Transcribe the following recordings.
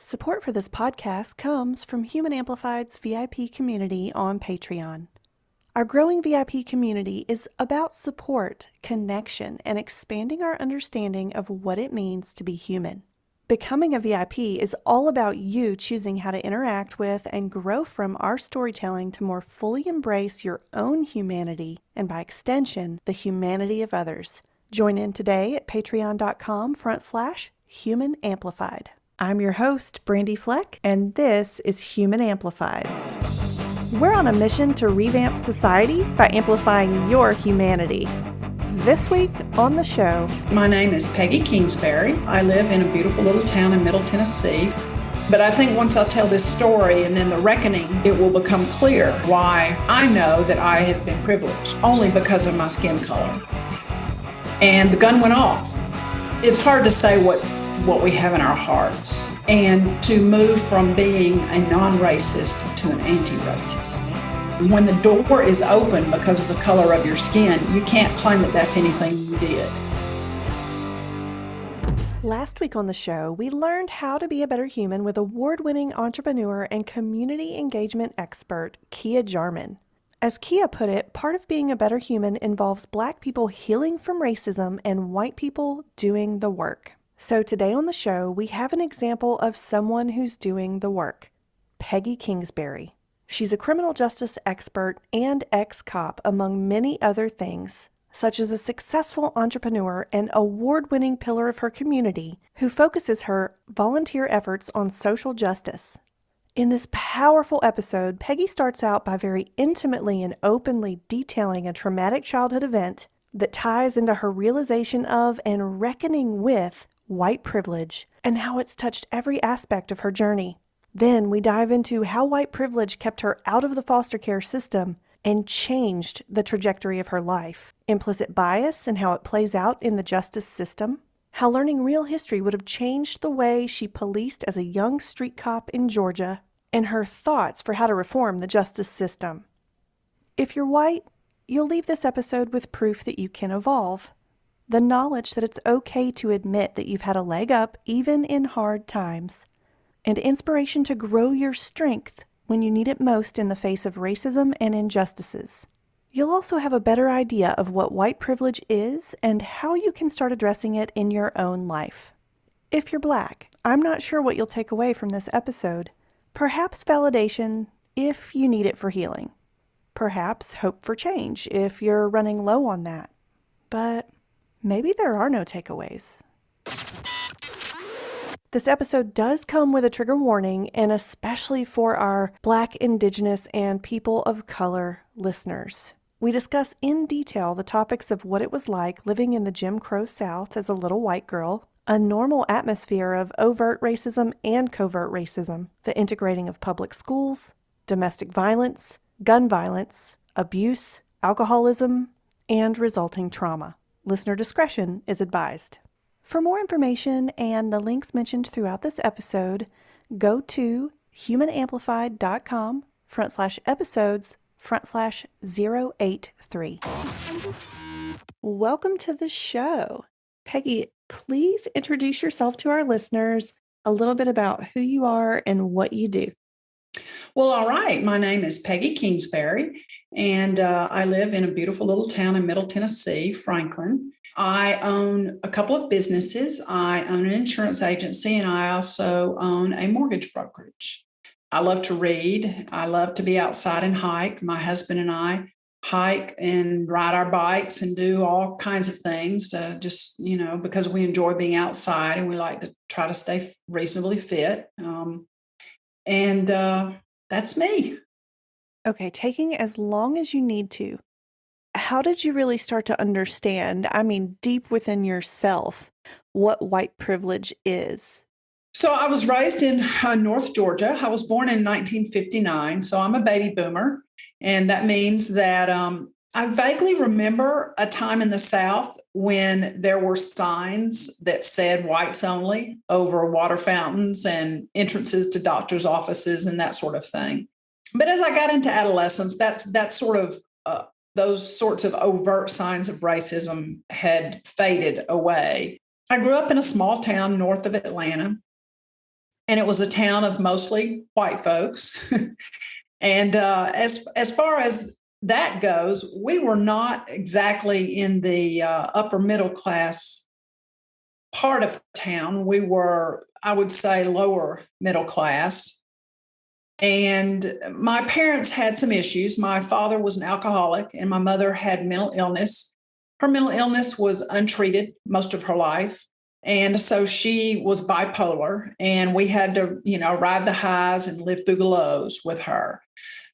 Support for this podcast comes from Human Amplified's VIP community on Patreon. Our growing VIP community is about support, connection, and expanding our understanding of what it means to be human. Becoming a VIP is all about you choosing how to interact with and grow from our storytelling to more fully embrace your own humanity and, by extension, the humanity of others. Join in today at patreon.com/Human Amplified. I'm your host, Brandy Fleck, and this is Human Amplified. We're on a mission to revamp society by amplifying your humanity. This week on the show, my name is Peggy Kingsbury. I live in a beautiful little town in Middle Tennessee. But I think once I tell this story and then the reckoning, it will become clear why I know that I have been privileged, only because of my skin color. And the gun went off. It's hard to say what we have in our hearts, and to move from being a non-racist to an anti-racist. When the door is open because of the color of your skin, you can't claim that that's anything you did. Last week on the show, we learned how to be a better human with award-winning entrepreneur and community engagement expert, Kia Jarman. As Kia put it, part of being a better human involves Black people healing from racism and white people doing the work. So today on the show, we have an example of someone who's doing the work, Peggy Kingsbury. She's a criminal justice expert and ex-cop, among many other things, such as a successful entrepreneur and award-winning pillar of her community who focuses her volunteer efforts on social justice. In this powerful episode, Peggy starts out by very intimately and openly detailing a traumatic childhood event that ties into her realization of and reckoning with white privilege, and how it's touched every aspect of her journey. Then we dive into how white privilege kept her out of the foster care system and changed the trajectory of her life, implicit bias and how it plays out in the justice system, how learning real history would have changed the way she policed as a young street cop in Georgia, and her thoughts for how to reform the justice system. If you're white, you'll leave this episode with proof that you can evolve. The knowledge that it's okay to admit that you've had a leg up even in hard times, and inspiration to grow your strength when you need it most in the face of racism and injustices. You'll also have a better idea of what white privilege is and how you can start addressing it in your own life. If you're Black, I'm not sure what you'll take away from this episode. Perhaps validation if you need it for healing. Perhaps hope for change if you're running low on that. But maybe there are no takeaways. This episode does come with a trigger warning, and especially for our Black, Indigenous, and people of color listeners. We discuss in detail the topics of what it was like living in the Jim Crow South as a little white girl, a normal atmosphere of overt racism and covert racism, the integrating of public schools, domestic violence, gun violence, abuse, alcoholism, and resulting trauma. Listener discretion is advised. For more information and the links mentioned throughout this episode, go to humanamplified.com/episodes/083. Welcome to the show. Peggy, please introduce yourself to our listeners, a little bit about who you are and what you do. Well, all right. My name is Peggy Kingsbury, and I live in a beautiful little town in Middle Tennessee, Franklin. I own a couple of businesses. I own an insurance agency, and I also own a mortgage brokerage. I love to read. I love to be outside and hike. My husband and I hike and ride our bikes and do all kinds of things to just, because we enjoy being outside and we like to try to stay reasonably fit. And that's me. Okay, taking as long as you need to. How did you really start to understand, deep within yourself, what white privilege is? So I was raised in North Georgia. I was born in 1959, so I'm a baby boomer. And that means that I vaguely remember a time in the South when there were signs that said whites only over water fountains and entrances to doctors' offices and that sort of thing. But as I got into adolescence, those sorts of overt signs of racism had faded away. I grew up in a small town north of Atlanta. and it was a town of mostly white folks. And as far as that goes, we were not exactly in the upper middle class part of town. We were, I would say, lower middle class. And my parents had some issues. My father was an alcoholic, and my mother had mental illness. Her mental illness was untreated most of her life. And so she was bipolar, and we had to, ride the highs and live through the lows with her.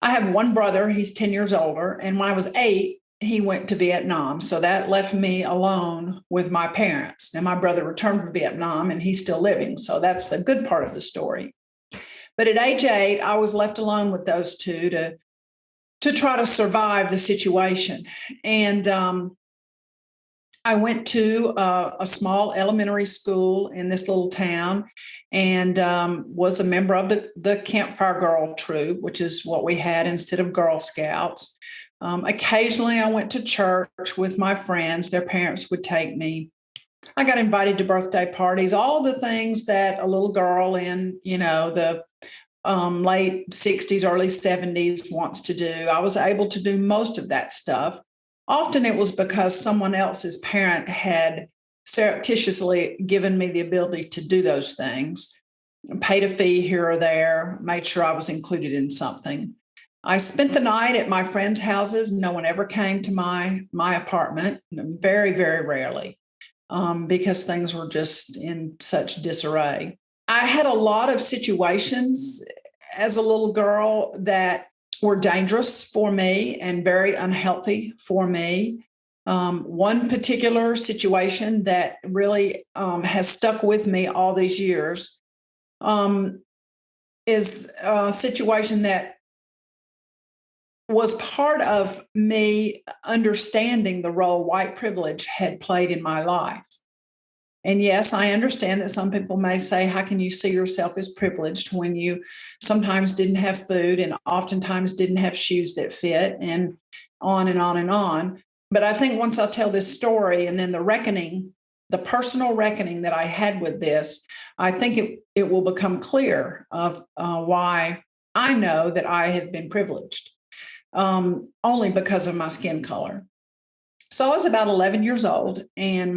I have one brother, he's 10 years older. And when I was 8, he went to Vietnam. So that left me alone with my parents. Now, my brother returned from Vietnam and he's still living. So that's the good part of the story. But at age 8, I was left alone with those two to try to survive the situation. And I went to a small elementary school in this little town, and was a member of the Campfire Girl troop, which is what we had instead of Girl Scouts. Occasionally, I went to church with my friends. Their parents would take me. I got invited to birthday parties, all the things that a little girl in, the late 60s, early 70s wants to do. I was able to do most of that stuff. Often it was because someone else's parent had surreptitiously given me the ability to do those things, paid a fee here or there, made sure I was included in something. I spent the night at my friends' houses. No one ever came to my apartment, very, very rarely, because things were just in such disarray. I had a lot of situations as a little girl that were dangerous for me and very unhealthy for me. One particular situation that really has stuck with me all these years is a situation that was part of me understanding the role white privilege had played in my life. And yes, I understand that some people may say, how can you see yourself as privileged when you sometimes didn't have food and oftentimes didn't have shoes that fit, and on and on and on. But I think once I tell this story and then the reckoning, the personal reckoning that I had with this, I think it will become clear of why I know that I have been privileged, only because of my skin color. So I was about 11 years old, and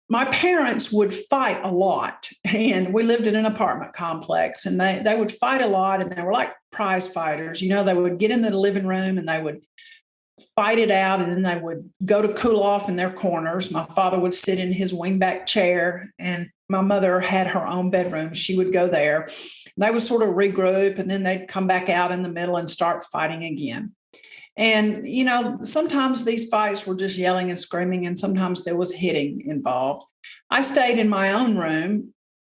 my parents would fight a lot, and we lived in an apartment complex, and they would fight a lot, and they were like prize fighters. They would get in the living room and they would fight it out, and then they would go to cool off in their corners. My father would sit in his wingback chair, and my mother had her own bedroom. She would go there. They would sort of regroup, and then they'd come back out in the middle and start fighting again. And, sometimes these fights were just yelling and screaming, and sometimes there was hitting involved. I stayed in my own room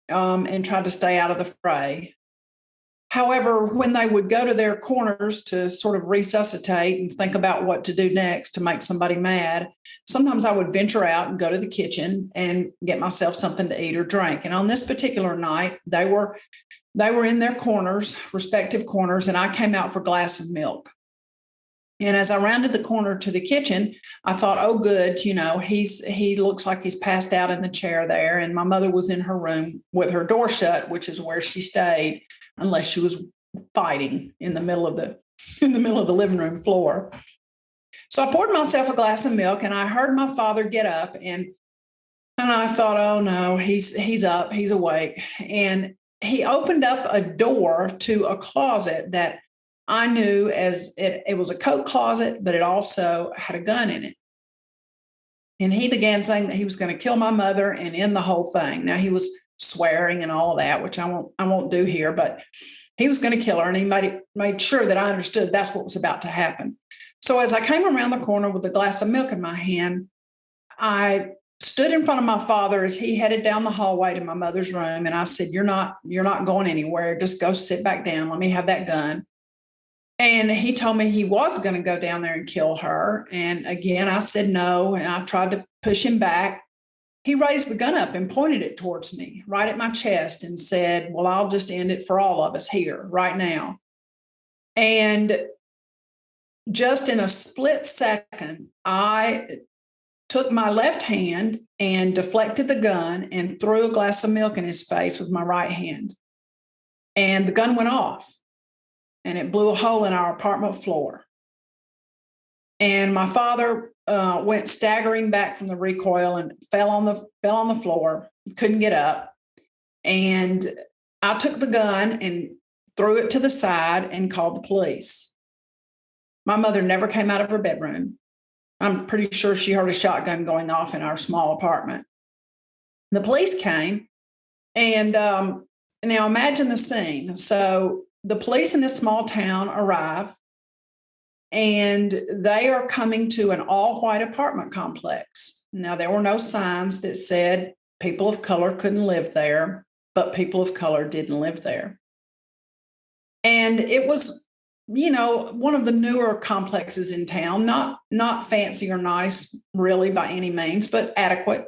and tried to stay out of the fray. However, when they would go to their corners to sort of resuscitate and think about what to do next to make somebody mad, sometimes I would venture out and go to the kitchen and get myself something to eat or drink. And on this particular night, they were in their corners, respective corners, and I came out for a glass of milk. And as I rounded the corner to the kitchen, I thought, oh, good, he looks like he's passed out in the chair there. And my mother was in her room with her door shut, which is where she stayed, unless she was fighting in the middle of the living room floor. So I poured myself a glass of milk, and I heard my father get up, and I thought, oh no, he's up, he's awake. And he opened up a door to a closet that I knew as it was a coat closet, but it also had a gun in it. And he began saying that he was going to kill my mother and end the whole thing. Now, he was swearing and all that, which I won't do here, but he was going to kill her, and he made sure that I understood that's what was about to happen. So as I came around the corner with a glass of milk in my hand, I stood in front of my father as he headed down the hallway to my mother's room, and I said, You're not going anywhere. Just go sit back down. Let me have that gun. And he told me he was going to go down there and kill her. And again, I said no, and I tried to push him back. He raised the gun up and pointed it towards me, right at my chest, and said, well, I'll just end it for all of us here right now. And just in a split second, I took my left hand and deflected the gun and threw a glass of milk in his face with my right hand. And the gun went off and it blew a hole in our apartment floor. And my father went staggering back from the recoil and fell on the floor, couldn't get up. And I took the gun and threw it to the side and called the police. My mother never came out of her bedroom. I'm pretty sure she heard a shotgun going off in our small apartment. The police came, and now imagine the scene. So the police in this small town arrive, and they are coming to an all-white apartment complex. Now, there were no signs that said people of color couldn't live there, but people of color didn't live there. And it was, one of the newer complexes in town, not fancy or nice really by any means, but adequate.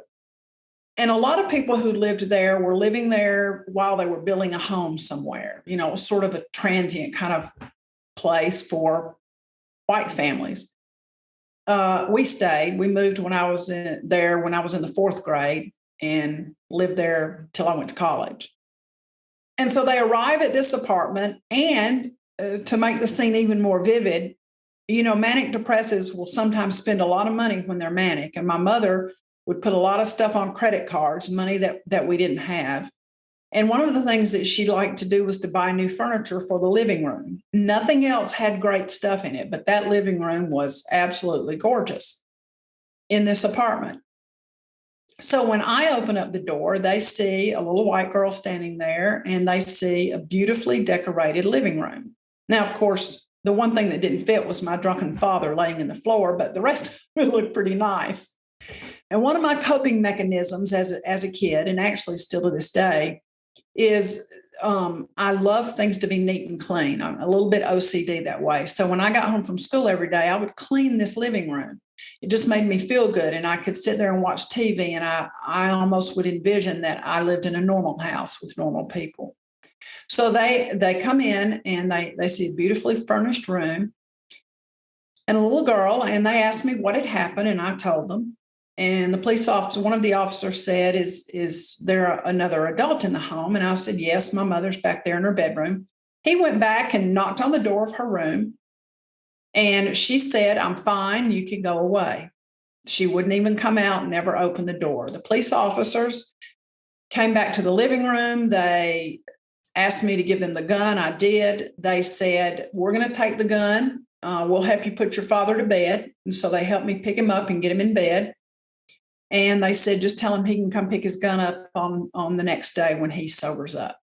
And a lot of people who lived there were living there while they were building a home somewhere, sort of a transient kind of place for white families. We stayed. We moved when I was in the fourth grade and lived there till I went to college. And so they arrive at this apartment, and to make the scene even more vivid, manic depressives will sometimes spend a lot of money when they're manic. And my mother would put a lot of stuff on credit cards, money that we didn't have. And one of the things that she liked to do was to buy new furniture for the living room. Nothing else had great stuff in it, but that living room was absolutely gorgeous in this apartment. So when I open up the door, they see a little white girl standing there, and they see a beautifully decorated living room. Now, of course, the one thing that didn't fit was my drunken father laying in the floor, but the rest of it looked pretty nice. And one of my coping mechanisms as a kid, and actually still to this day, is I love things to be neat and clean. I'm a little bit OCD that way. So when I got home from school every day, I would clean this living room. It just made me feel good. And I could sit there and watch TV, and I almost would envision that I lived in a normal house with normal people. So they come in, and they see a beautifully furnished room and a little girl, and they asked me what had happened, and I told them. And the police officer, one of the officers said, is there another adult in the home? And I said, yes, my mother's back there in her bedroom. He went back and knocked on the door of her room. And she said, I'm fine, you can go away. She wouldn't even come out and never open the door. The police officers came back to the living room. They asked me to give them the gun. I did. They said, we're going to take the gun. We'll help you put your father to bed. And so they helped me pick him up and get him in bed. And they said, just tell him he can come pick his gun up on the next day when he sobers up.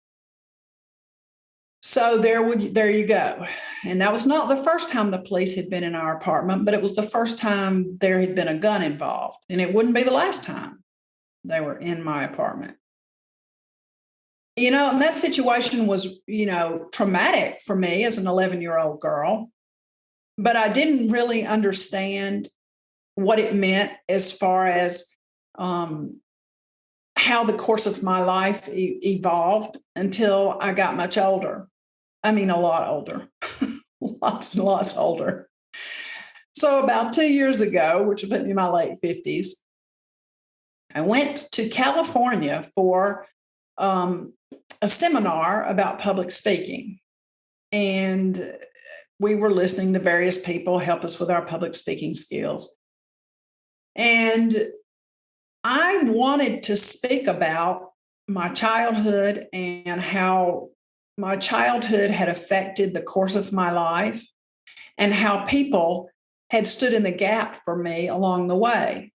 So there you go. And that was not the first time the police had been in our apartment, but it was the first time there had been a gun involved. And it wouldn't be the last time they were in my apartment. And that situation was, traumatic for me as an 11-year-old girl. But I didn't really understand what it meant as far as how the course of my life evolved until I got much older. I mean, a lot older, lots and lots older. So about 2 years ago, which would put me in my late 50s, I went to California for a seminar about public speaking. And we were listening to various people help us with our public speaking skills. And I wanted to speak about my childhood and how my childhood had affected the course of my life and how people had stood in the gap for me along the way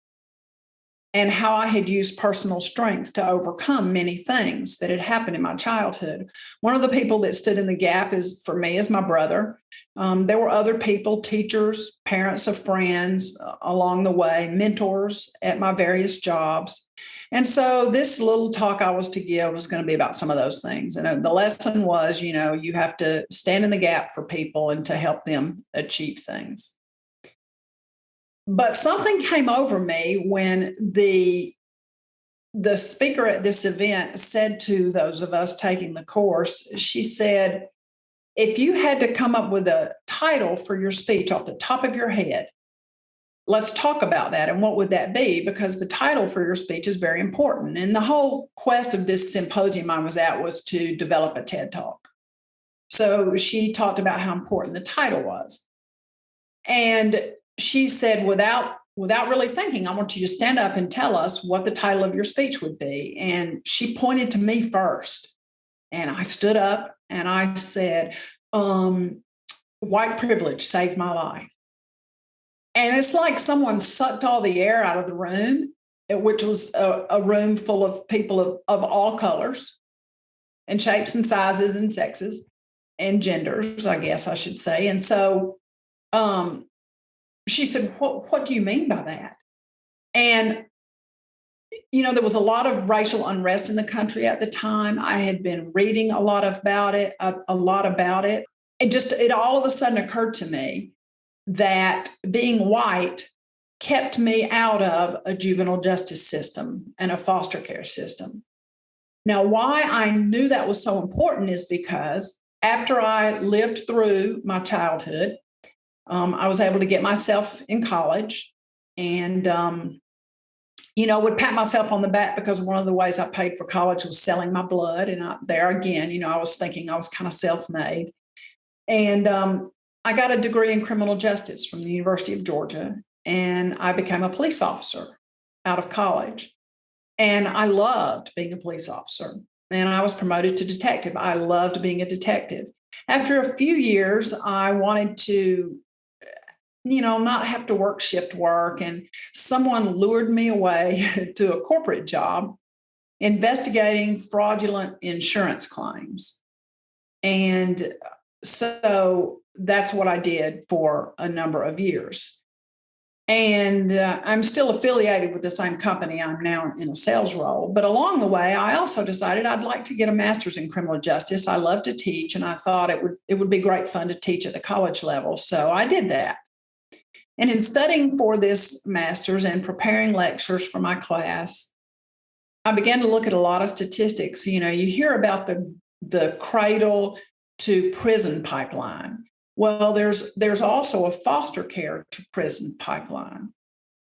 and how I had used personal strength to overcome many things that had happened in my childhood. One of the people that stood in the gap for me is my brother. There were other people, teachers, parents of friends along the way, mentors at my various jobs. And so this little talk I was to give was going to be about some of those things. And the lesson was, you have to stand in the gap for people and to help them achieve things. But something came over me when the speaker at this event said to those of us taking the course, she said, if you had to come up with a title for your speech off the top of your head, let's talk about that. And what would that be? Because the title for your speech is very important. And the whole quest of this symposium I was at was to develop a TED Talk. So she talked about how important the title was. And she said, without really thinking, I want you to stand up and tell us what the title of your speech would be. And she pointed to me first. And I stood up and I said, white privilege saved my life. And it's like someone sucked all the air out of the room, which was a room full of people of all colors and shapes and sizes and sexes and genders, I guess I should say. And so she said, what do you mean by that? And, there was a lot of racial unrest in the country at the time. I had been reading a lot about it. It all of a sudden occurred to me that being white kept me out of a juvenile justice system and a foster care system. Now, why I knew that was so important is because after I lived through my childhood, I was able to get myself in college and, would pat myself on the back because one of the ways I paid for college was selling my blood. And I was thinking I was kind of self-made. And I got a degree in criminal justice from the University of Georgia, and I became a police officer out of college. And I loved being a police officer. And I was promoted to detective. I loved being a detective. After a few years, I wanted to, not have to work shift work. And someone lured me away to a corporate job investigating fraudulent insurance claims. And so that's what I did for a number of years. And I'm still affiliated with the same company. I'm now in a sales role. But along the way, I also decided I'd like to get a master's in criminal justice. I love to teach, and I thought it would be great fun to teach at the college level. So I did that. And in studying for this master's and preparing lectures for my class, I began to look at a lot of statistics. You hear about the Cradle-to-Prison pipeline. Well, there's also a foster care to prison pipeline.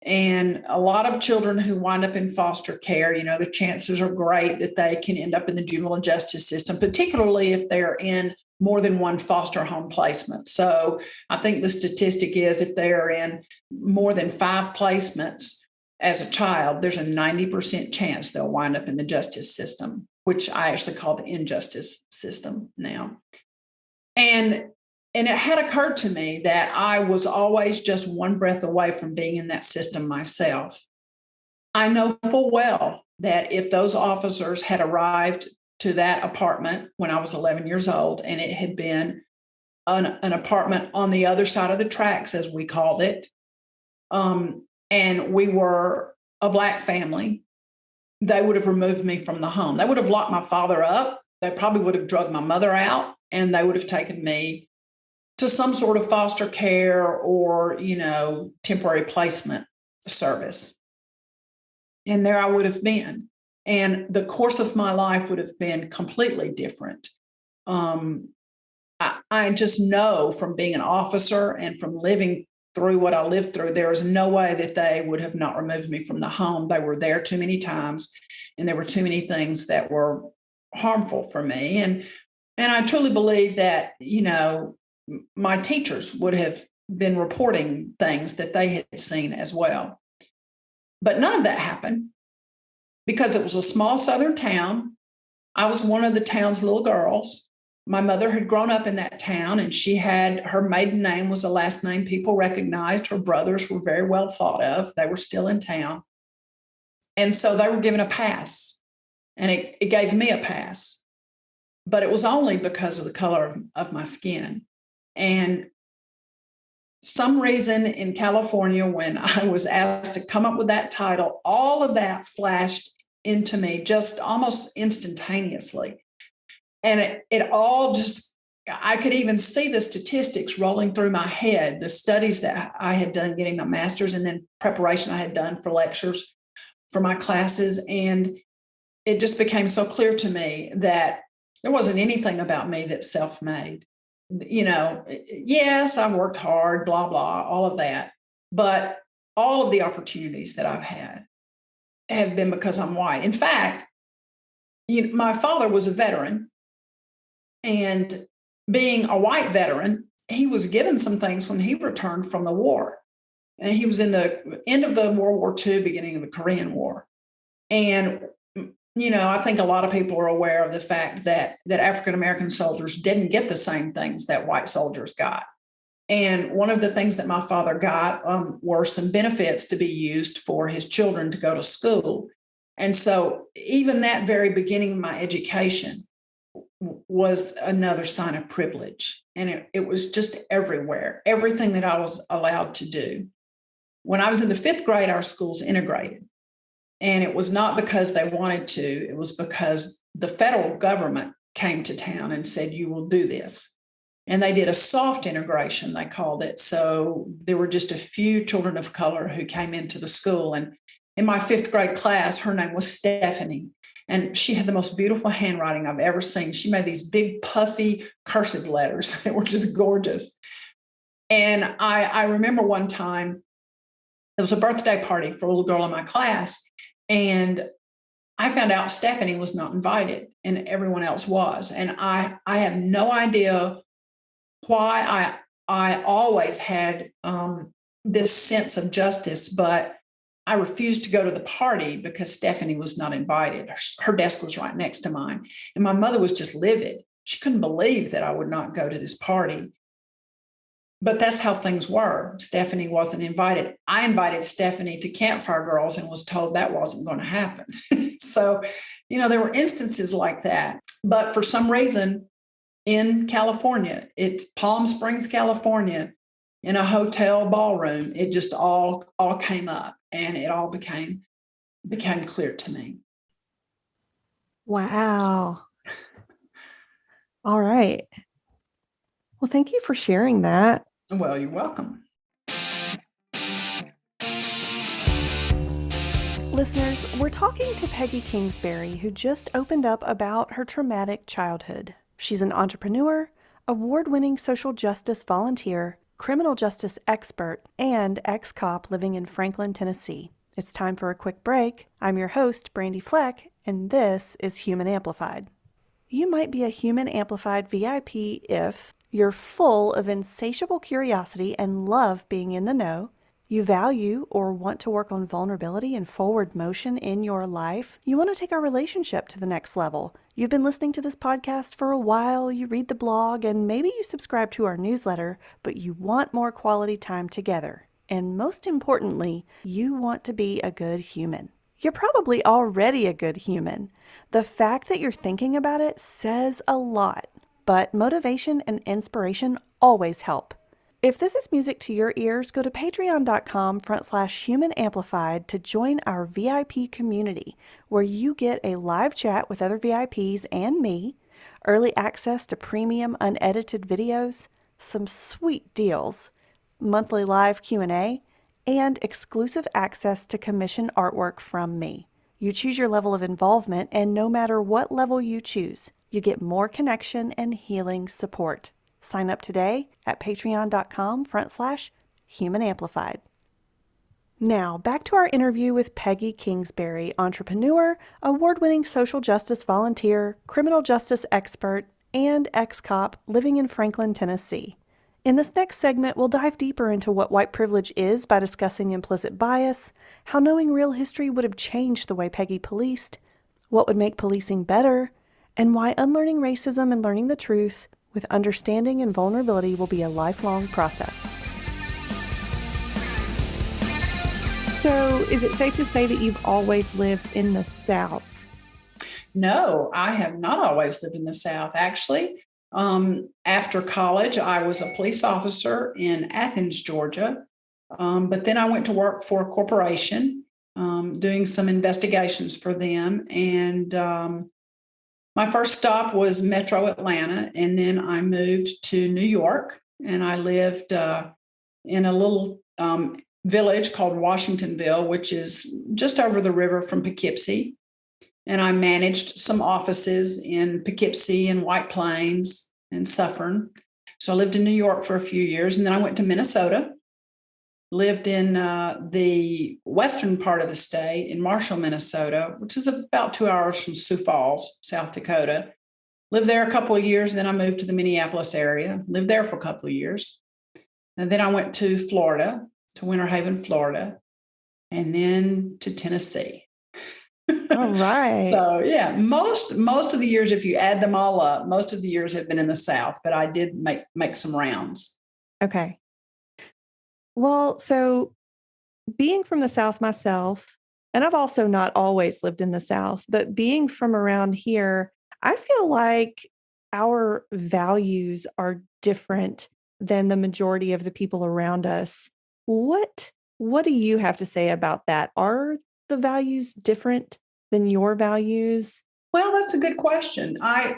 And a lot of children who wind up in foster care, the chances are great that they can end up in the juvenile justice system, particularly if they're in more than one foster home placement. So I think the statistic is if they are in more than 5 placements as a child, there's a 90% chance they'll wind up in the justice system, which I actually call the injustice system now. And it had occurred to me that I was always just one breath away from being in that system myself. I know full well that if those officers had arrived to that apartment when I was 11 years old, and it had been an apartment on the other side of the tracks, as we called it, and we were a Black family, they would have removed me from the home. They would have locked my father up. They probably would have drugged my mother out, and they would have taken me to some sort of foster care or, temporary placement service. And there I would have been. And the course of my life would have been completely different. I just know from being an officer and from living through what I lived through, there is no way that they would have not removed me from the home. They were there too many times, and there were too many things that were harmful for me. And I truly believe that, my teachers would have been reporting things that they had seen as well. But none of that happened because it was a small southern town. I was one of the town's little girls. My mother had grown up in that town, and her maiden name was a last name people recognized. Her brothers were very well thought of. They were still in town. And so they were given a pass, and it gave me a pass. But it was only because of the color of my skin. And some reason in California, when I was asked to come up with that title, all of that flashed into me just almost instantaneously. And it all just, I could even see the statistics rolling through my head, the studies that I had done getting my master's, and then preparation I had done for lectures for my classes. And it just became so clear to me that there wasn't anything about me that's self-made. Yes, I've worked hard, blah, blah, all of that. But all of the opportunities that I've had have been because I'm white. In fact, my father was a veteran, and being a white veteran, he was given some things when he returned from the war. And he was in the end of the World War II, beginning of the Korean War. And I think a lot of people are aware of the fact that African American soldiers didn't get the same things that white soldiers got. And one of the things that my father got were some benefits to be used for his children to go to school. And so even that very beginning of my education was another sign of privilege. And it was just everywhere, everything that I was allowed to do. When I was in the 5th grade, our schools integrated. And it was not because they wanted to, it was because the federal government came to town and said, you will do this. And they did a soft integration, they called it. So there were just a few children of color who came into the school. And in my 5th grade class, her name was Stephanie. And she had the most beautiful handwriting I've ever seen. She made these big, puffy, cursive letters that were just gorgeous. And I remember one time, it was a birthday party for a little girl in my class. And I found out Stephanie was not invited and everyone else was. And I have no idea why I always had this sense of justice, but I refused to go to the party because Stephanie was not invited. Her desk was right next to mine. And my mother was just livid. She couldn't believe that I would not go to this party. But that's how things were. Stephanie wasn't invited. I invited Stephanie to Campfire Girls and was told that wasn't going to happen. So, there were instances like that. But for some reason, in California, it's Palm Springs, California, in a hotel ballroom, it just all came up, and it all became clear to me. Wow. All right. Well, thank you for sharing that. Well, you're welcome. Listeners, we're talking to Peggy Kingsbury, who just opened up about her traumatic childhood. She's an entrepreneur, award-winning social justice volunteer, criminal justice expert, and ex-cop living in Franklin, Tennessee. It's time for a quick break. I'm your host, Brandy Fleck, and this is Human Amplified. You might be a Human Amplified VIP if you're full of insatiable curiosity and love being in the know. You value or want to work on vulnerability and forward motion in your life. You want to take our relationship to the next level. You've been listening to this podcast for a while, you read the blog, and maybe you subscribe to our newsletter, but you want more quality time together. And most importantly, you want to be a good human. You're probably already a good human. The fact that you're thinking about it says a lot, but motivation and inspiration always help. If this is music to your ears, go to patreon.com/humanamplified to join our VIP community, where you get a live chat with other VIPs and me, early access to premium unedited videos, some sweet deals, monthly live Q&A, and exclusive access to commission artwork from me. You choose your level of involvement, and no matter what level you choose, you get more connection and healing support. Sign up today at patreon.com/humanamplified. Now, back to our interview with Peggy Kingsbury, entrepreneur, award-winning social justice volunteer, criminal justice expert, and ex-cop living in Franklin, Tennessee. In this next segment, we'll dive deeper into what white privilege is by discussing implicit bias, how knowing real history would have changed the way Peggy policed, what would make policing better, and why unlearning racism and learning the truth with understanding and vulnerability will be a lifelong process. So, is it safe to say that you've always lived in the South? No, I have not always lived in the South. Actually, after college, I was a police officer in Athens, Georgia. But then I went to work for a corporation, doing some investigations for them. And my first stop was Metro Atlanta, and then I moved to New York, and I lived in a little village called Washingtonville, which is just over the river from Poughkeepsie. And I managed some offices in Poughkeepsie and White Plains and Suffern. So I lived in New York for a few years, and then I went to Minnesota. lived in the western part of the state in Marshall, Minnesota, which is about 2 hours from Sioux Falls, South Dakota. Lived there a couple of years. Then I moved to the Minneapolis area, lived there for a couple of years. And then I went to Florida, to Winter Haven, Florida, and then to Tennessee. All right. So yeah, most of the years, if you add them all up, most of the years have been in the South, but I did make some rounds. Okay. Well, so being from the South myself, and I've also not always lived in the South, but being from around here, I feel like our values are different than the majority of the people around us. What do you have to say about that? Are the values different than your values? Well, that's a good question. I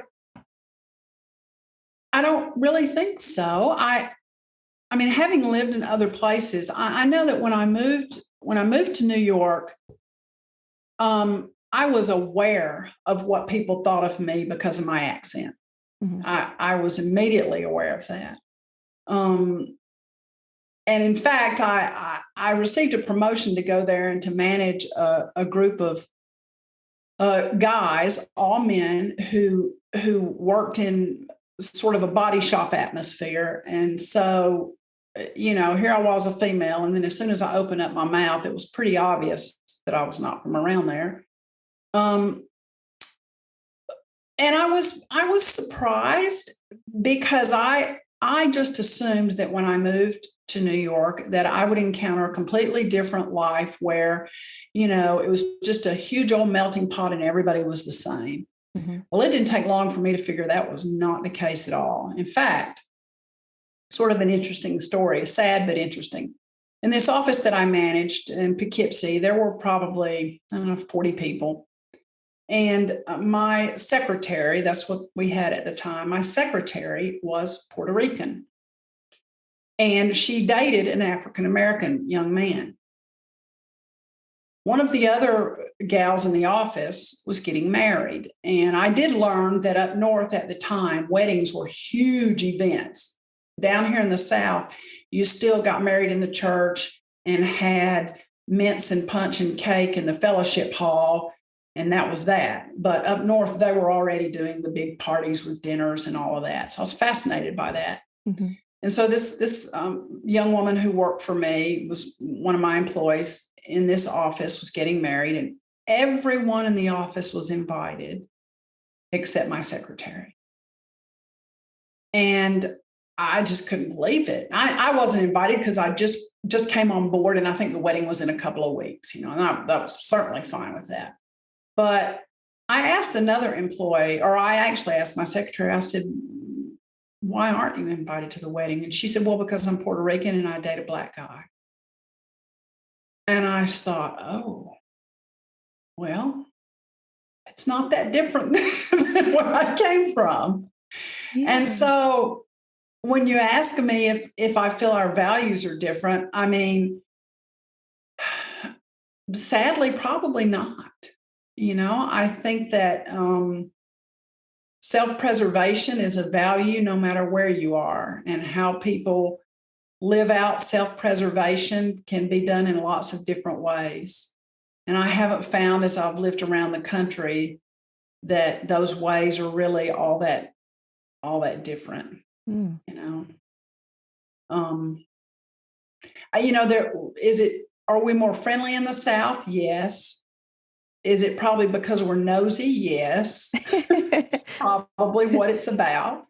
don't really think so. I mean, having lived in other places, I know that when I moved to New York, I was aware of what people thought of me because of my accent. Mhm. I was immediately aware of that. And in fact, I received a promotion to go there and to manage a group of guys, all men who worked in sort of a body shop atmosphere. And so, here I was, a female, and then as soon as I opened up my mouth, it was pretty obvious that I was not from around there. Um, and I was surprised because I just assumed that when I moved to New York that I would encounter a completely different life where, it was just a huge old melting pot and everybody was the same. Mhm. Well, it didn't take long for me to figure that was not the case at all. In fact, sort of an interesting story, sad but interesting. In this office that I managed in Poughkeepsie, there were probably, I don't know, 40 people. And my secretary, that's what we had at the time, my secretary was Puerto Rican. And she dated an African American young man. One of the other gals in the office was getting married. And I did learn that up north at the time, weddings were huge events. Down here in the South, you still got married in the church and had mince and punch and cake in the fellowship hall. And that was that. But up north, they were already doing the big parties with dinners and all of that. So I was fascinated by that. Mhm. And so this young woman who worked for me, was one of my employees in this office, was getting married, and everyone in the office was invited except my secretary. And I just couldn't believe it. I wasn't invited because I just came on board, and I think the wedding was in a couple of weeks, and that was certainly fine with that. But I asked another employee, or I actually asked my secretary, I said, why aren't you invited to the wedding? And she said, well, because I'm Puerto Rican and I date a black guy. And I thought, oh, well, it's not that different than where I came from. And Yeah. so when you ask me if I feel our values are different, I mean, sadly, probably not. I think that self-preservation is a value no matter where you are, and how people live out self-preservation can be done in lots of different ways. And I haven't found, as I've lived around the country, that those ways are really all that different, Mm. you know. Um, there is it. Are we more friendly in the South? Yes. Is it probably because we're nosy? Yes. Probably what it's about.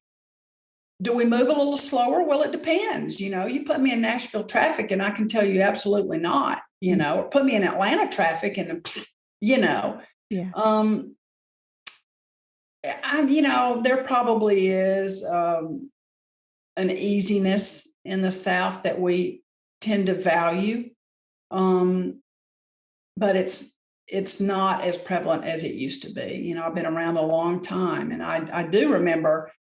Do we move a little slower? Well, it depends. You put me in Nashville traffic and I can tell you absolutely not, or put me in Atlanta traffic and, Yeah. um, there probably is an easiness in the South that we tend to value. But it's not as prevalent as it used to be. I've been around a long time, and I do remember,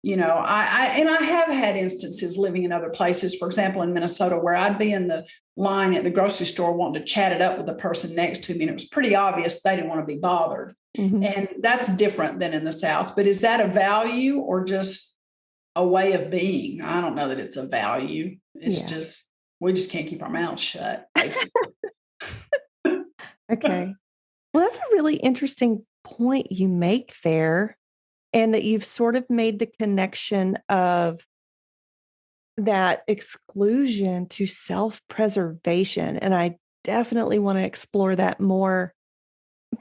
I have had instances living in other places, for example, in Minnesota, where I'd be in the line at the grocery store wanting to chat it up with the person next to me, and it was pretty obvious they didn't want to be bothered. Mhm. And that's different than in the South. But is that a value or just a way of being? I don't know that it's a value. It's Yeah. just We just can't keep our mouths shut, basically. Okay. Well, that's a really interesting point you make there, and that you've sort of made the connection of that exclusion to self-preservation, and I definitely wanna explore that more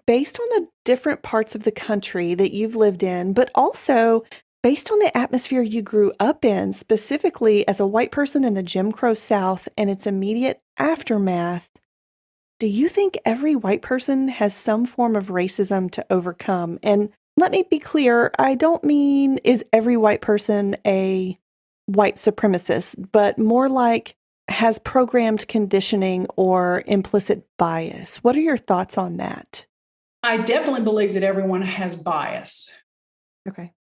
based on the different parts of the country that you've lived in, but also based on the atmosphere you grew up in, specifically as a white person in the Jim Crow South and its immediate aftermath. Do you think every white person has some form of racism to overcome? And let me be clear, I don't mean is every white person a white supremacist, but more like has programmed conditioning or implicit bias. What are your thoughts on that? I definitely believe that everyone has bias. Okay.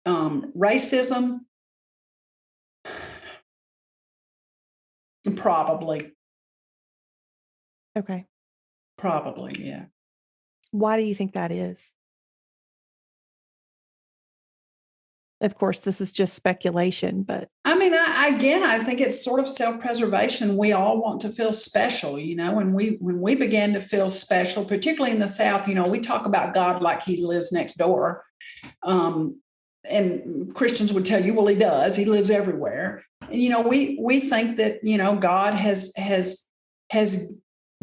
Racism, probably, Okay. probably, yeah. Why do you think that is? Of course, this is just speculation, but I mean, I think it's sort of self-preservation. We all want to feel special, and when we began to feel special, particularly in the South, we talk about God like he lives next door. Um, and Christians would tell you, well, he does. He lives everywhere. And we think that God has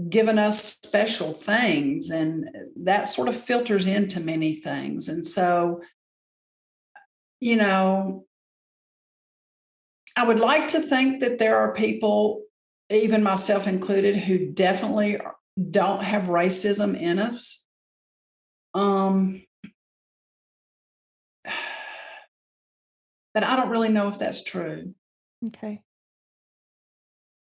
given us special things, and that sort of filters into many things. And so, you know, I would like to think that there are people, even myself included, who definitely don't have racism in us. Um, but I don't really know if that's true. okay.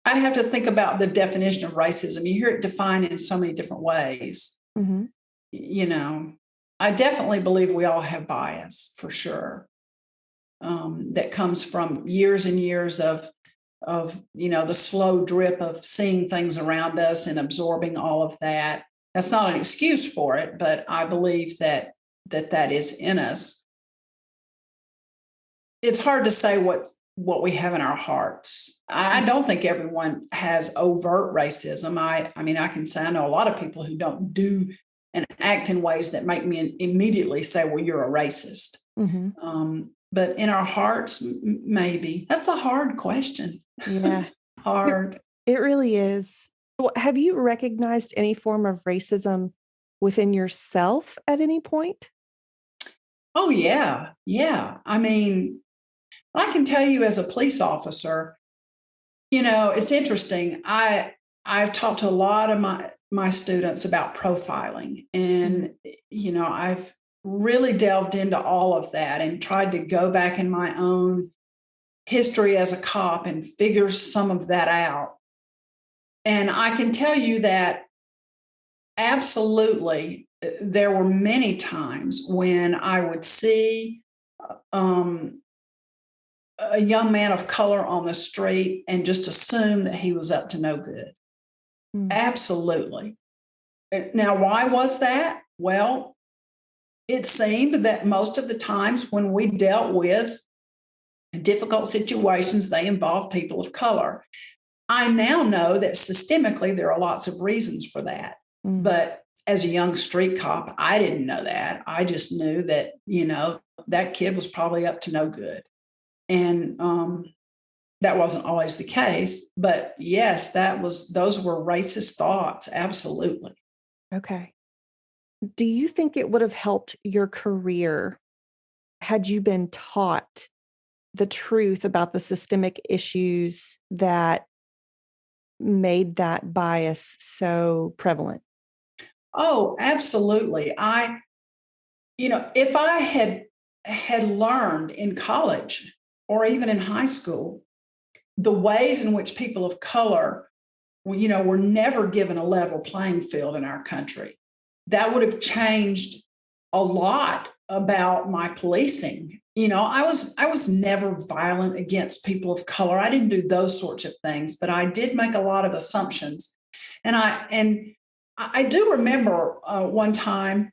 I'd have to think about the definition of racism. You hear it defined in so many different ways. Mhm. You know, I definitely believe we all have bias for sure. That comes from years and years of the slow drip of seeing things around us and absorbing all of that. That's not an excuse for it, but I believe that is in us. It's hard to say what we have in our hearts. I Mm. don't think everyone has overt racism. I mean, I can say I know a lot of people who don't do and act in ways that make me immediately say, well, you're a racist. Mhm. But in our hearts, maybe. That's a hard question. Yeah. It Hard. it really is. Well, have you recognized any form of racism within yourself at any point? Oh, yeah. Yeah. I mean, I can tell you as a police officer, it's interesting. I've talked to a lot of my students about profiling, Mhm. and I've really delved into all of that and tried to go back in my own history as a cop and figure some of that out. And I can tell you that absolutely there were many times when I would see um, a young man of color on the street and just assume that he was up to no good. Mm. Absolutely. Now, why was that? Well, it seemed that most of the times when we dealt with difficult situations, they involved people of color. I now know that systemically there are lots of reasons for that. Mm. But as a young street cop, I didn't know that. I just knew that, that kid was probably up to no good. And that wasn't always the case. But yes, those were racist thoughts. Absolutely. Okay. Do you think it would have helped your career had you been taught the truth about the systemic issues that made that bias so prevalent? Oh, absolutely. If I had learned in college or even in high school the ways in which people of color, were never given a level playing field in our country, that would have changed a lot about my policing. I was never violent against people of color. I didn't do those sorts of things, but I did make a lot of assumptions. And I do remember one time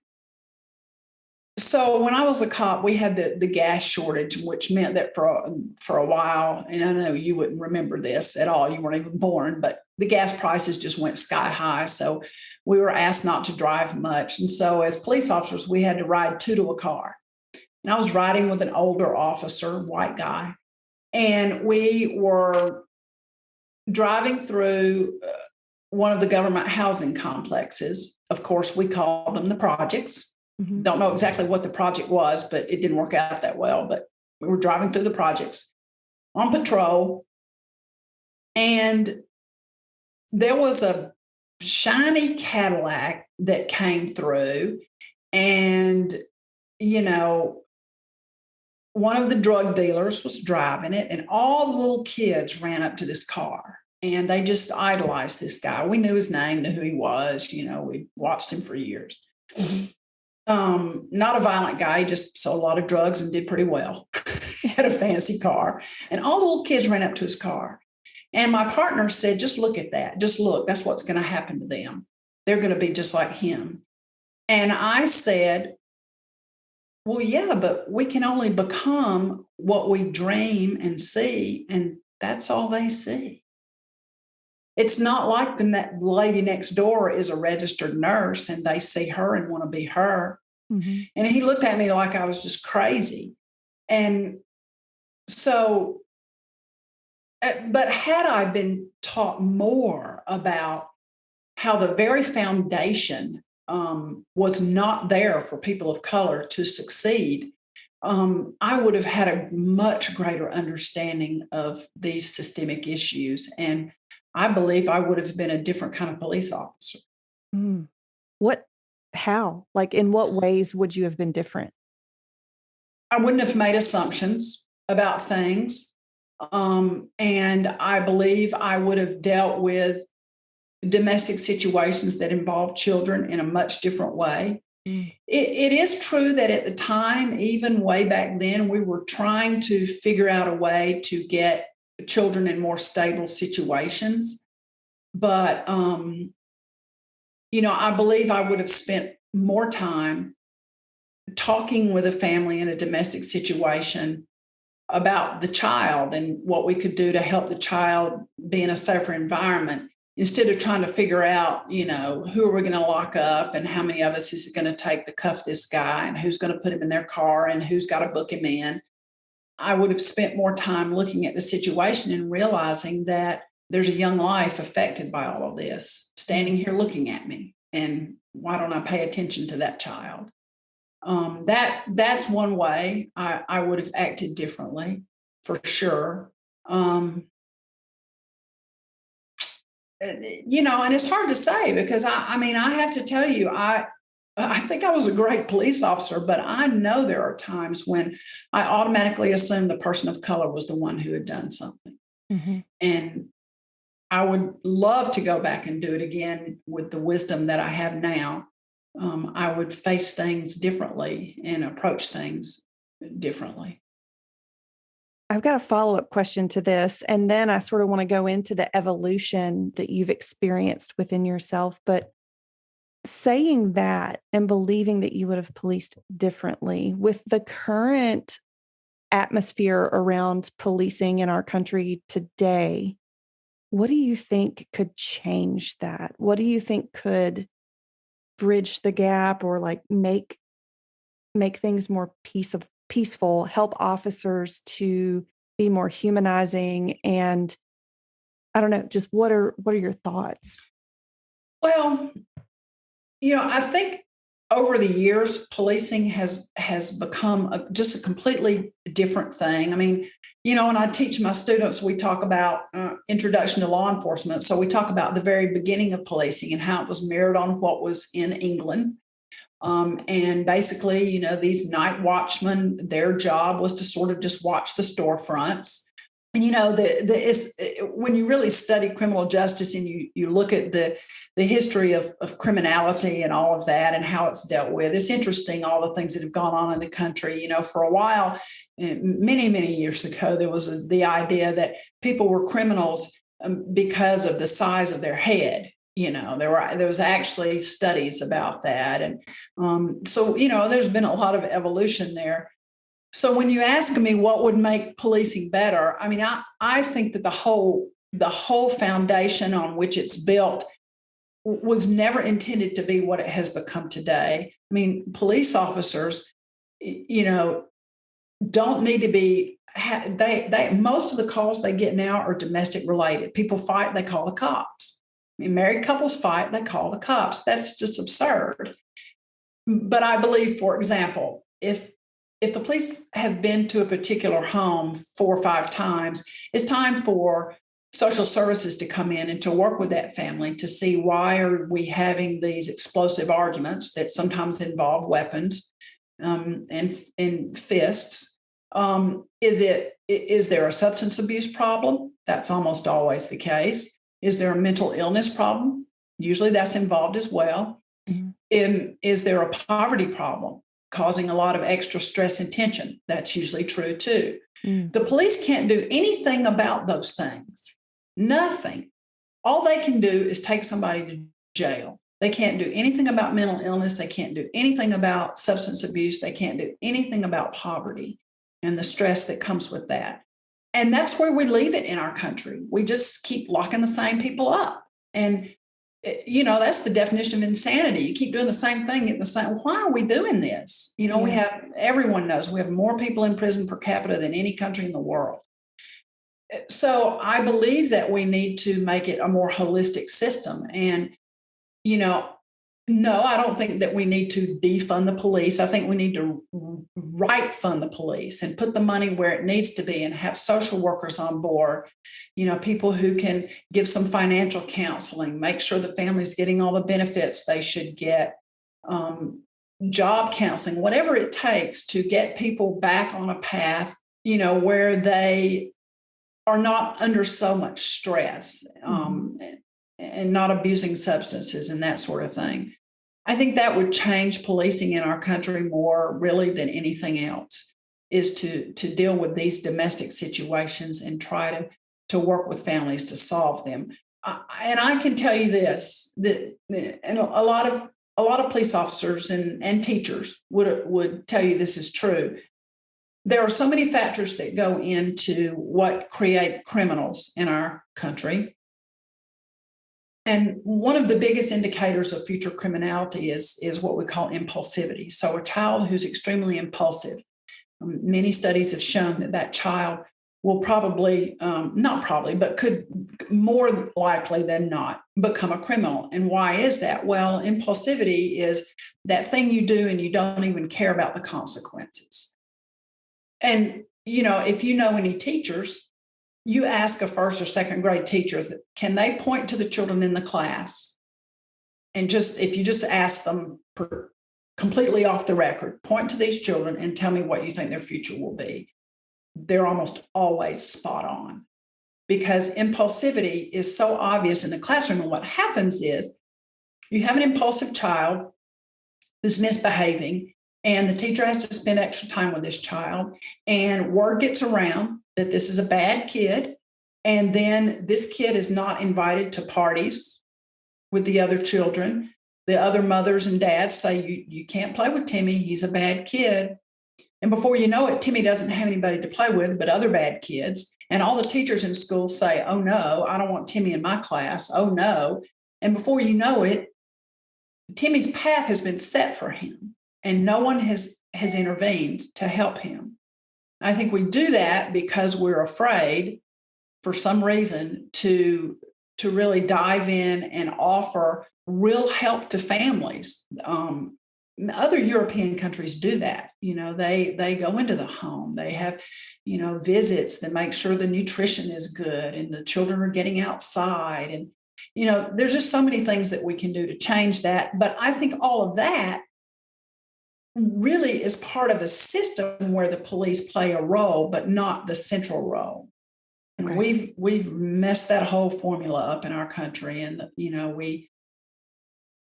So when I was a cop, we had the gas shortage, which meant that for a while, and I know you wouldn't remember this at all, you weren't even born, but the gas prices just went sky high. So we were asked not to drive much. And so as police officers, we had to ride two to a car. And I was riding with an older officer, white guy, and we were driving through one of the government housing complexes. Of course, we called them the projects. Mhm. Don't know exactly what the project was, but it didn't work out that well. But we were driving through the projects on patrol, and there was a shiny Cadillac that came through, and you know, one of the drug dealers was driving it, and all the little kids ran up to this car and they just idolized this guy. We knew his name, knew who he was. We watched him for years. Mhm. Not a violent guy, he just sold a lot of drugs and did pretty well. He had a fancy car, and all the little kids ran up to his car. And my partner said, just look at that. Just look, that's what's going to happen to them. They're going to be just like him. And I said, well, yeah, but we can only become what we dream and see, and that's all they see. It's not like the lady next door is a registered nurse and they see her and want to be her. Mhm. And he looked at me like I was just crazy. And so, but had I been taught more about how the very foundation was not there for people of color to succeed, I would have had a much greater understanding of these systemic issues. And I believe I would have been a different kind of police officer. Mm. What how? Like, in what ways would you have been different? I wouldn't have made assumptions about things. And I believe I would have dealt with domestic situations that involve children in a much different way. Mm. It is true that at the time, even way back then, we were trying to figure out a way to get children in more stable situations. But, I believe I would have spent more time talking with a family in a domestic situation about the child and what we could do to help the child be in a safer environment instead of trying to figure out, who are we going to lock up and how many of us is it going to take to cuff this guy and who's going to put him in their car and who's got to book him in. I would have spent more time looking at the situation and realizing that there's a young life affected by all of this standing Mm. here looking at me. And why don't I pay attention to that child? That's one way I would have acted differently for sure. Um, and it's hard to say because I mean, I have to tell you, I think I was a great police officer, but I know there are times when I automatically assumed the person of color was the one who had done something. Mhm. And I would love to go back and do it again with the wisdom that I have now. I would face things differently and approach things differently. I've got a follow-up question to this, and then I sort of wanna go into the evolution that you've experienced within yourself, but saying that and believing that you would have policed differently with the current atmosphere around policing in our country today, what do you think could change that? What do you think could bridge the gap or, like, make things more peaceful, help officers to be more humanizing, and I don't know, just what are your thoughts? Well, I think over the years, policing has become just a completely different thing. I mean, when I teach my students, we talk about introduction to law enforcement. So we talk about the very beginning of policing and how it was mirrored on what was in England. And basically, these night watchmen, their job was to sort of just watch the storefronts. And when you really study criminal justice and you look at the history of criminality and all of that and how it's dealt with, it's interesting all the things that have gone on in the country. For a while, many many years ago, there was the idea that people were criminals because of the size of their head. There was actually studies about that. And so, there's been a lot of evolution there. So when you ask me what would make policing better, I mean, I think that the whole foundation on which it's built was never intended to be what it has become today. I mean, police officers, don't need to be. They most of the calls they get now are domestic related. People fight, they call the cops. I mean, married couples fight, they call the cops. That's just absurd. But I believe, for example, if the police have been to a particular home 4 or 5 times, it's time for social services to come in and to work with that family to see why are we having these explosive arguments that sometimes involve weapons and fists. Is there a substance abuse problem? That's almost always the case. Is there a mental illness problem? Usually that's involved as well. Mm-hmm. Is there a poverty problem causing a lot of extra stress and tension? That's usually true too. Mm. The police can't do anything about those things. Nothing. All they can do is take somebody to jail. They can't do anything about mental illness. They can't do anything about substance abuse. They can't do anything about poverty and the stress that comes with that. And that's where we leave it in our country. We just keep locking the same people up. And, that's the definition of insanity. You keep doing the same thing at the same. Why are we doing this? Everyone knows we have more people in prison per capita than any country in the world. So I believe that we need to make it a more holistic system. And, no, I don't think that we need to defund the police. I think we need to right fund the police and put the money where it needs to be and have social workers on board, people who can give some financial counseling, make sure the family's getting all the benefits they should get, job counseling, whatever it takes to get people back on a path, where they are not under so much stress and not abusing substances and that sort of thing. I think that would change policing in our country more really than anything else, is to deal with these domestic situations and try to work with families to solve them. And I can tell you this, that and a lot of police officers and teachers would tell you this is true. There are so many factors that go into what create criminals in our country. And one of the biggest indicators of future criminality is what we call impulsivity. So a child who's extremely impulsive, many studies have shown that child will probably, not probably, but could more likely than not become a criminal. And why is that? Well, impulsivity is that thing you do and you don't even care about the consequences. And, if you know any teachers, you ask a first or second grade teacher, can they point to the children in the class? And if you just ask them completely off the record, point to these children and tell me what you think their future will be. They're almost always spot on, because impulsivity is so obvious in the classroom. And what happens is you have an impulsive child who's misbehaving, and the teacher has to spend extra time with this child, and word gets around that this is a bad kid. And then this kid is not invited to parties with the other children. The other mothers and dads say, you can't play with Timmy. He's a bad kid. And before you know it, Timmy doesn't have anybody to play with but other bad kids. And all the teachers in school say, oh no, I don't want Timmy in my class. Oh no. And before you know it, Timmy's path has been set for him, and no one has intervened to help him. I think we do that because we're afraid, for some reason, to really dive in and offer real help to families. Other European countries do that. They go into the home. They have, visits that make sure the nutrition is good and the children are getting outside. And, there's just so many things that we can do to change that. But I think all of that really is part of a system where the police play a role, but not the central role. And we've messed that whole formula up in our country. And,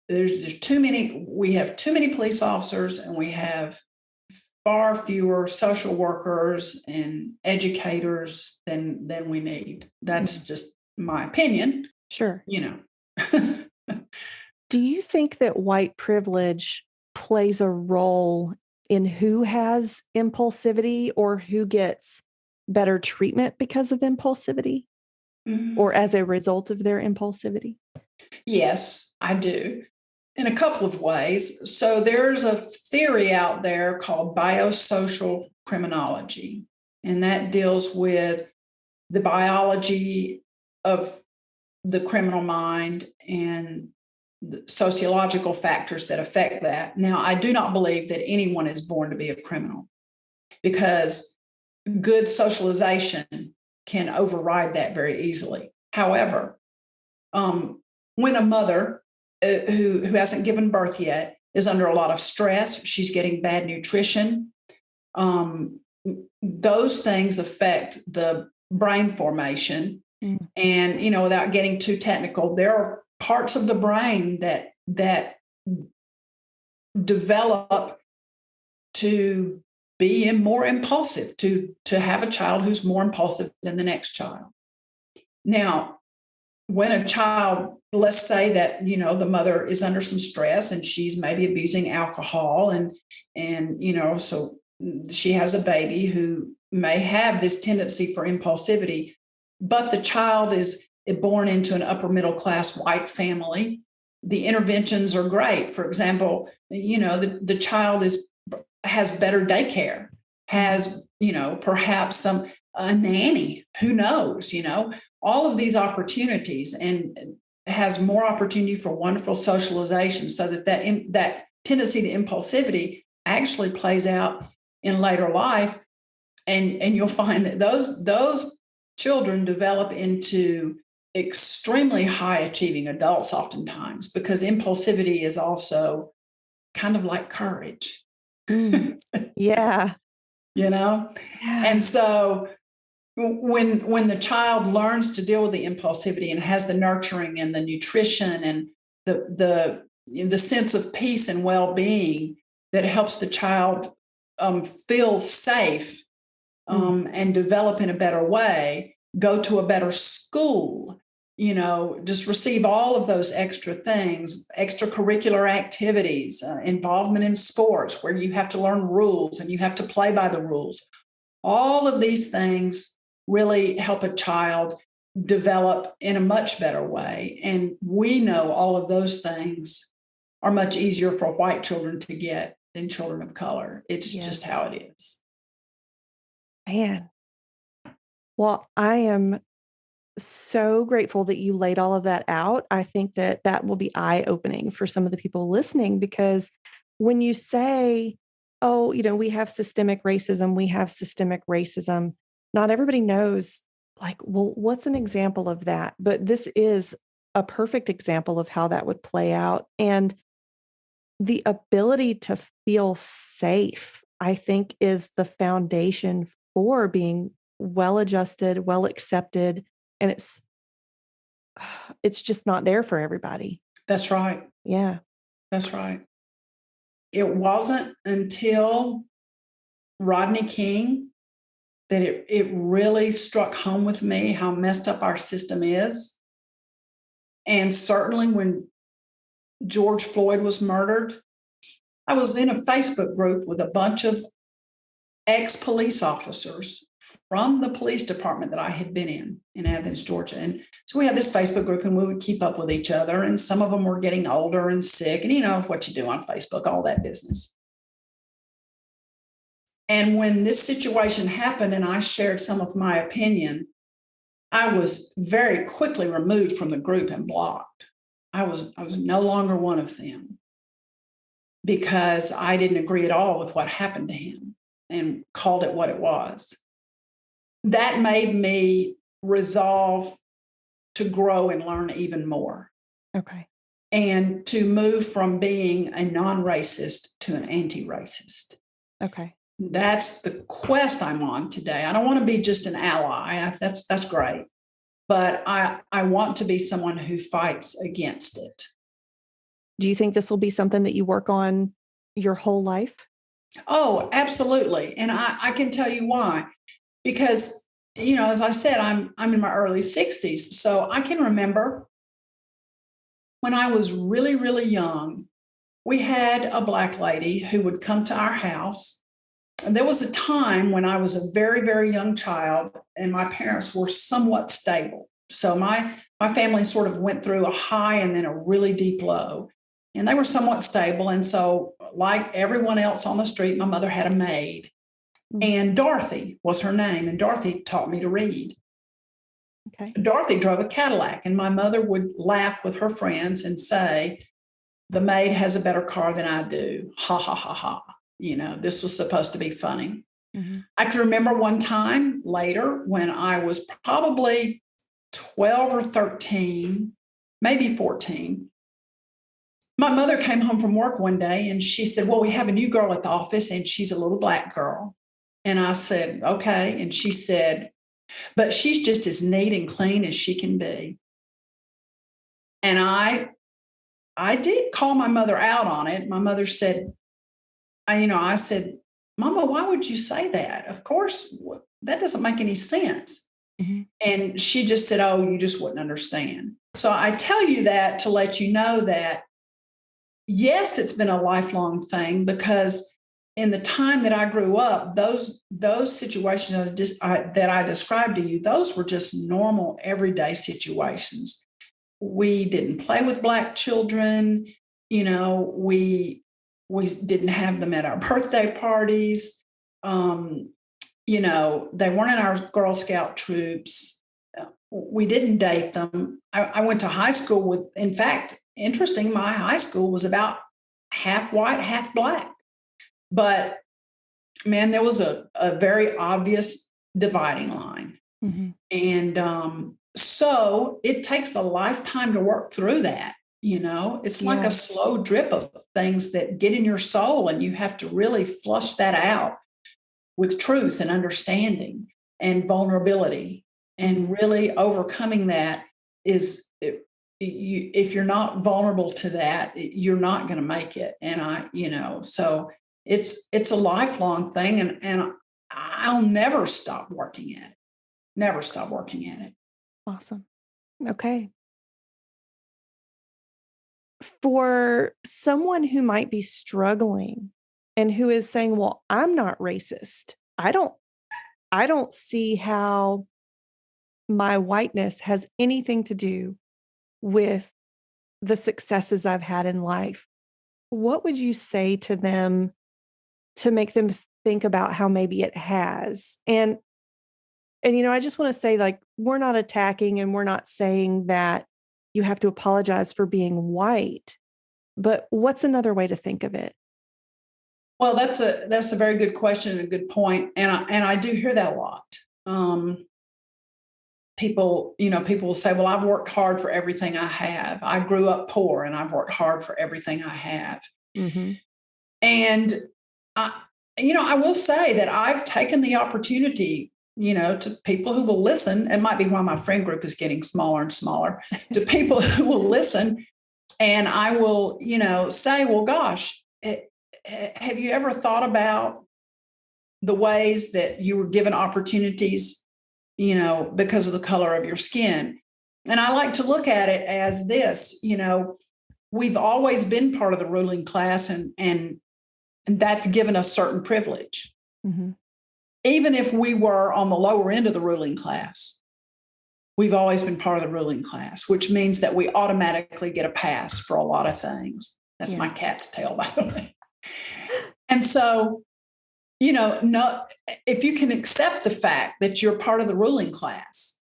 there's too many, we have too many police officers, and we have far fewer social workers and educators than we need. That's just my opinion. Sure. Do you think that white privilege plays a role in who has impulsivity or who gets better treatment because of impulsivity or Mhm. as a result of their impulsivity? Yes, I do. In a couple of ways. So there's a theory out there called biosocial criminology, and that deals with the biology of the criminal mind and the sociological factors that affect that. Now, I do not believe that anyone is born to be a criminal because good socialization can override that very easily. However, when a mother who hasn't given birth yet is under a lot of stress, she's getting bad nutrition. Um, those things affect the brain formation. Mm, And without getting too technical, there are parts of the brain that develop to be more impulsive, to have a child who's more impulsive than the next child. Now, when a child, let's say that the mother is under some stress and she's maybe abusing alcohol, and so she has a baby who may have this tendency for impulsivity, but the child is born into an upper middle class white family. The interventions are great. For example, the child has better daycare, mm, has perhaps some a nanny, who knows, all of these opportunities, and has more opportunity for wonderful socialization, so that tendency to impulsivity actually plays out in later life, and you'll find that those children develop into extremely high achieving adults oftentimes, because impulsivity is also kind of like courage. mm. Yeah. you know Yeah. and so when the child learns to deal with the impulsivity and has the nurturing and the nutrition and the sense of peace and well-being that helps the child feel safe, Mm, and develop in a better way, go to a better school, just receive all of those extra things, extracurricular activities, involvement in sports where you have to learn rules and you have to play by the rules. All of these things really help a child develop in a much better way. And we know all of those things are much easier for white children to get than children of color. It's just how yes. it is. Man. Well, I am so grateful that you laid all of that out. I think that that will be eye opening for some of the people listening because when you say, oh, we have systemic racism, not everybody knows, like, well, what's an example of that? But this is a perfect example of how that would play out. And the ability to feel safe, I think, is the foundation for being well adjusted, well accepted. And it's just not there for everybody. That's right. Yeah. That's right. It wasn't until Rodney King that it really struck home with me how messed up our system is. And certainly when George Floyd was murdered, I was in a Facebook group with a bunch of ex police officers from the police department that I had been in Athens, Georgia. And so we had this Facebook group and we would keep up with each other. And some of them were getting older and sick. And you know what you do on Facebook, all that business. And when this situation happened and I shared some of my opinion, I was very quickly removed from the group and blocked. I was no longer one of them because I didn't agree at all with what happened to him and called it what it was. That made me resolve to grow and learn even more Okay. and to move from being a non-racist to an anti-racist. Okay. That's the quest I'm on today. I don't want to be just an ally. That's great, but I want to be someone who fights against it. Do you think this will be something that you work on your whole life? Oh, absolutely, and I can tell you why. Because as I said, I'm in my early 60s, so I can remember when I was really, really young, we had a Black lady who would come to our house. And there was a time when I was a very, very young child and my parents were somewhat stable. So my family sort of went through a high and then a really deep low. And they were somewhat stable. And so, like everyone else on the street, my mother had a maid. Mm. And Dorothy was her name. And Dorothy taught me to read. Okay. Dorothy drove a Cadillac, and my mother would laugh with her friends and say, "The maid has a better car than I do. Ha, ha, ha, ha." This was supposed to be funny. Mm-hmm. I can remember one time later when I was probably 12 or 13, maybe 14. My mother came home from work one day and she said, "Well, we have a new girl at the office and she's a little Black girl." And I said, "Okay." And she said, "But she's just as neat and clean as she can be." And I did call my mother out on it. My mother said, I said, "Mama, why would you say that? Of course, that doesn't make any sense." Mm-hmm. And she just said, "Oh, you just wouldn't understand." So I tell you that to let you know that, yes, it's been a lifelong thing, because in the time that I grew up, those situations that I described to you, those were just normal, everyday situations. We didn't play with Black children. We didn't have them at our birthday parties. They weren't in our Girl Scout troops. We didn't date them. I went to high school with, in fact, interesting, my high school was about half white, half Black. But man, there was a very obvious dividing line. Mm-hmm. And so it takes a lifetime to work through that. It's like Yeah. a slow drip of things that get in your soul, and you have to really flush that out with truth and understanding and vulnerability. And really overcoming that is, if you're not vulnerable to that, you're not going to make it. So it's a lifelong thing, and I'll never stop working at it. Never stop working at it. Awesome. Okay. For someone who might be struggling and who is saying, "Well, I'm not racist. I don't see how my whiteness has anything to do with the successes I've had in life." What would you say to them to make them think about how maybe it has? And I just want to say, like, we're not attacking and we're not saying that you have to apologize for being white, but what's another way to think of it? Well, that's a very good question and a good point, and I do hear that a lot. Um, people will say, "Well, I've worked hard for everything I have. I grew up poor, and I've worked hard for everything I have." Mhm. And I, I will say that I've taken the opportunity, to people who will listen. It might be why my friend group is getting smaller and smaller. To people who will listen, and I will, say, "Well, gosh, have you ever thought about the ways that you were given opportunities, because of the color of your skin?" And I like to look at it as this, we've always been part of the ruling class, and that's given us certain privilege. Mhm. Even if we were on the lower end of the ruling class, we've always been part of the ruling class, which means that we automatically get a pass for a lot of things. That's my Yeah. cat's tail, by the way. And so, no, if you can accept the fact that you're part of the ruling class,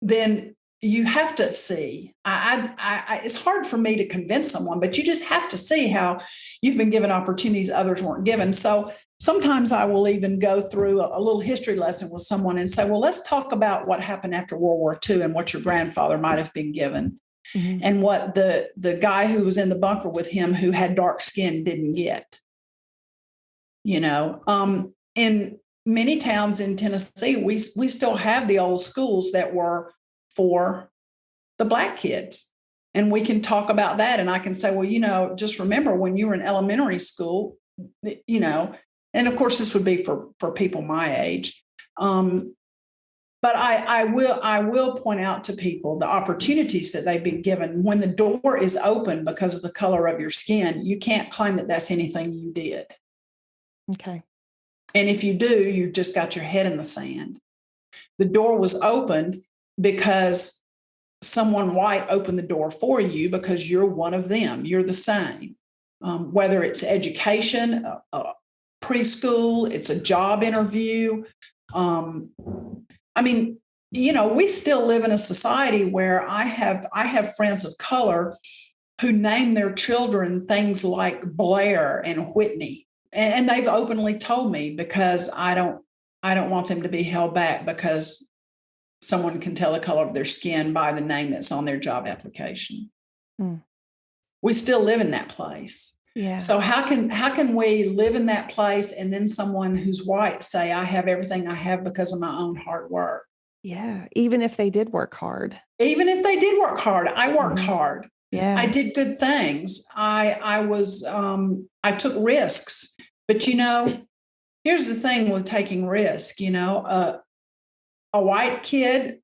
then you have to see. It's hard for me to convince someone, but you just have to see how you've been given opportunities others weren't given. So sometimes I will even go through a little history lesson with someone and say, "Well, let's talk about what happened after World War II and what your grandfather might have been given, Mhm. and what the guy who was in the bunker with him who had dark skin didn't get." In many towns in Tennessee, we still have the old schools that were for the Black kids. And we can talk about that. And I can say, "Well, just remember when you were in elementary school, you know, and of course, this would be for people my age. But I will point out to people the opportunities that they've been given. When the door is open because of the color of your skin, you can't claim that that's anything you did. Okay. And if you do, you've just got your head in the sand. The door was opened because someone white opened the door for you because you're one of them. You're the same. Whether it's education, preschool, it's a job interview. I mean, we still live in a society where I have friends of color who name their children things like Blair and Whitney. And they've openly told me, because I don't want them to be held back because someone can tell the color of their skin by the name that's on their job application. Mm. We still live in that place. Yeah. So how can we live in that place and then someone who's white say, I have everything I have because of my own hard work? Yeah. Even if they did work hard. Even if they did work hard, I worked hard. Yeah. I did good things. I took risks. But here's the thing with taking risk. A white kid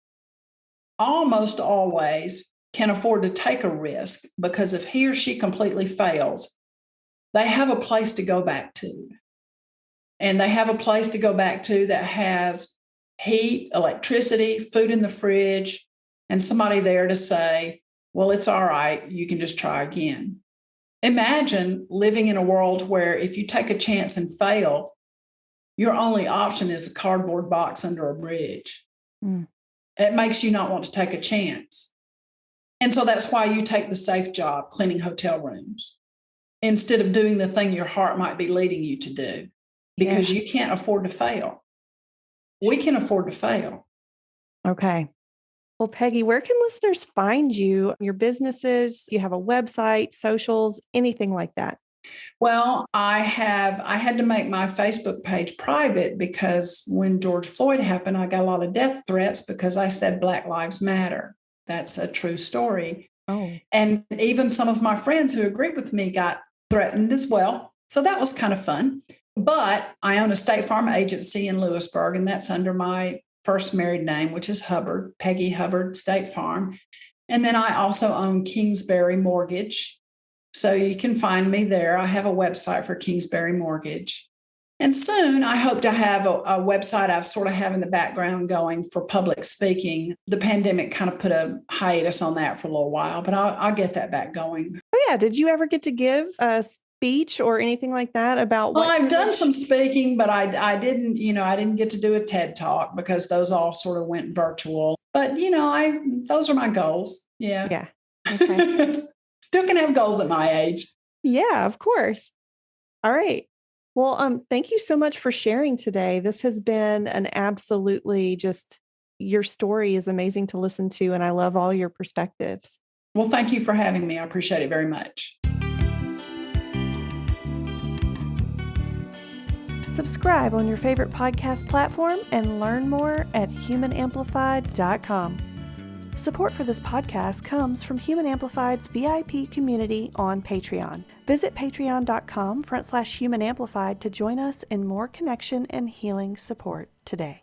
almost always can afford to take a risk, because if he or she completely fails, they have a place to go back to. And they have a place to go back to that has heat, electricity, food in the fridge, and somebody there to say, well, it's all right, you can just try again. Imagine living in a world where if you take a chance and fail, your only option is a cardboard box under a bridge. Mm. It makes you not want to take a chance. And so that's why you take the safe job, cleaning hotel rooms, instead of doing the thing your heart might be leading you to do, because you can't afford to fail. We can afford to fail. Okay. Well, Peggy, where can listeners find you? Your businesses, you have a website, socials, anything like that? Well, I had to make my Facebook page private because when George Floyd happened, I got a lot of death threats because I said Black Lives Matter. That's a true story. Oh. And even some of my friends who agreed with me got threatened as well. So that was kind of fun. But I own a State Farm agency in Lewisburg, and that's under my first married name, which is Hubbard, Peggy Hubbard State Farm. And then I also own Kingsbury Mortgage. So you can find me there. I have a website for Kingsbury Mortgage. And soon I hope to have a website I've sort of have in the background going for public speaking. The pandemic kind of put a hiatus on that for a little while, but I'll get that back going. Oh, yeah. Did you ever get to give a speech or anything like that about what? Well, I've done some speaking, but I didn't get to do a TED Talk because those all sort of went virtual. But, those are my goals. Yeah. Yeah. Okay. Still can have goals at my age. Yeah, of course. All right. Well, thank you so much for sharing today. This has been an absolutely your story is amazing to listen to, and I love all your perspectives. Well, thank you for having me. I appreciate it very much. Subscribe on your favorite podcast platform and learn more at humanamplified.com. Support for this podcast comes from Human Amplified's VIP community on Patreon. Visit patreon.com/humanamplified to join us in more connection and healing support today.